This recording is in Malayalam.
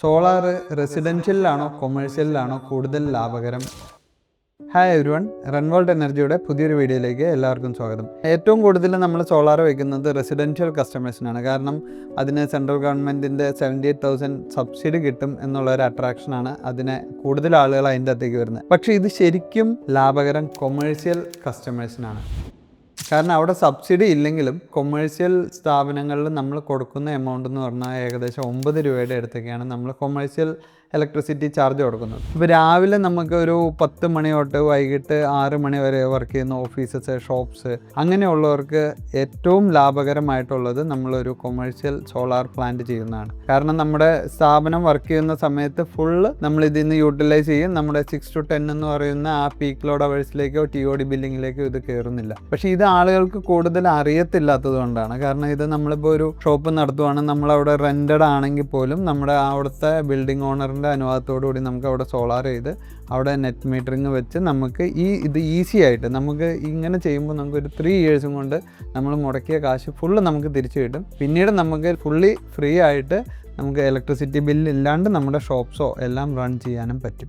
സോളാർ റെസിഡൻഷ്യലിലാണോ കൊമേഴ്ഷ്യലിലാണോ കൂടുതൽ ലാഭകരം? ഹായ് എവരിവൺ, റൺവോൾട്ട് എനർജിയുടെ പുതിയൊരു വീഡിയോയിലേക്ക് എല്ലാവർക്കും സ്വാഗതം. ഏറ്റവും കൂടുതൽ നമ്മൾ സോളാർ വയ്ക്കുന്നത് റെസിഡൻഷ്യൽ കസ്റ്റമേഴ്സിനാണ്. കാരണം അതിന് സെൻട്രൽ ഗവൺമെൻറ്റിൻ്റെ 78,000 സബ്സിഡി കിട്ടും എന്നുള്ളൊരു അട്രാക്ഷനാണ് അതിനെ കൂടുതൽ ആളുകൾ അതിൻ്റെ അകത്തേക്ക് വരുന്നത്. പക്ഷേ ഇത് ശരിക്കും ലാഭകരം കൊമേഴ്ഷ്യൽ കസ്റ്റമേഴ്സിനാണ്. കാരണം അവിടെ സബ്സിഡി ഇല്ലെങ്കിലും കൊമേഴ്ഷ്യൽ സ്ഥാപനങ്ങളിൽ നമ്മൾ കൊടുക്കുന്ന എമൗണ്ട് എന്ന് പറഞ്ഞാൽ ഏകദേശം 9 രൂപയുടെ അടുത്തൊക്കെയാണ് നമ്മൾ കൊമേഴ്ഷ്യൽ ഇലക്ട്രിസിറ്റി ചാർജ് കൊടുക്കുന്നത്. ഇപ്പോൾ രാവിലെ നമുക്ക് ഒരു 10 മണി തൊട്ട് വൈകിട്ട് 6 മണി വരെ വർക്ക് ചെയ്യുന്ന ഓഫീസസ്, ഷോപ്സ്, അങ്ങനെയുള്ളവർക്ക് ഏറ്റവും ലാഭകരമായിട്ടുള്ളത് നമ്മളൊരു കൊമേഴ്ഷ്യൽ സോളാർ പ്ലാന്റ് ചെയ്യുന്നതാണ്. കാരണം നമ്മുടെ സ്ഥാപനം വർക്ക് ചെയ്യുന്ന സമയത്ത് ഫുള്ള് നമ്മൾ ഇതിൽ നിന്ന് യൂട്ടിലൈസ് ചെയ്യും. നമ്മുടെ 6 to 10 എന്ന് പറയുന്ന ആ പീക്ക് ലോഡ് അവേഴ്സിലേക്കോ TOD ബില്ലിങ്ങിലേക്കോ ഇത് കയറുന്നില്ല. പക്ഷേ ഇത് ആളുകൾക്ക് കൂടുതൽ അറിയത്തില്ലാത്തത് കൊണ്ടാണ്. കാരണം ഇത് നമ്മളിപ്പോൾ ഒരു ഷോപ്പ് നടത്തുവാണ്, നമ്മളവിടെ റെൻറ്റഡ് ആണെങ്കിൽ പോലും നമ്മുടെ അവിടുത്തെ ബിൽഡിംഗ് ഓണറിൻ്റെ അനുവാദത്തോടു കൂടി നമുക്ക് അവിടെ സോളാർ ചെയ്ത് അവിടെ നെറ്റ് മീറ്ററിങ് വെച്ച് നമുക്ക് ഇത് ഈസി ആയിട്ട് നമുക്ക് ഇങ്ങനെ ചെയ്യുമ്പോൾ നമുക്കൊരു 3 years കൊണ്ട് നമ്മൾ മുടക്കിയ കാശ് ഫുള്ള് നമുക്ക് തിരിച്ചു കിട്ടും. പിന്നീട് നമുക്ക് ഫുള്ളി ഫ്രീ ആയിട്ട് നമുക്ക് ഇലക്ട്രിസിറ്റി ബില്ല് ഇല്ലാണ്ട് നമ്മുടെ ഷോപ്സോ എല്ലാം റൺ ചെയ്യാനും പറ്റും.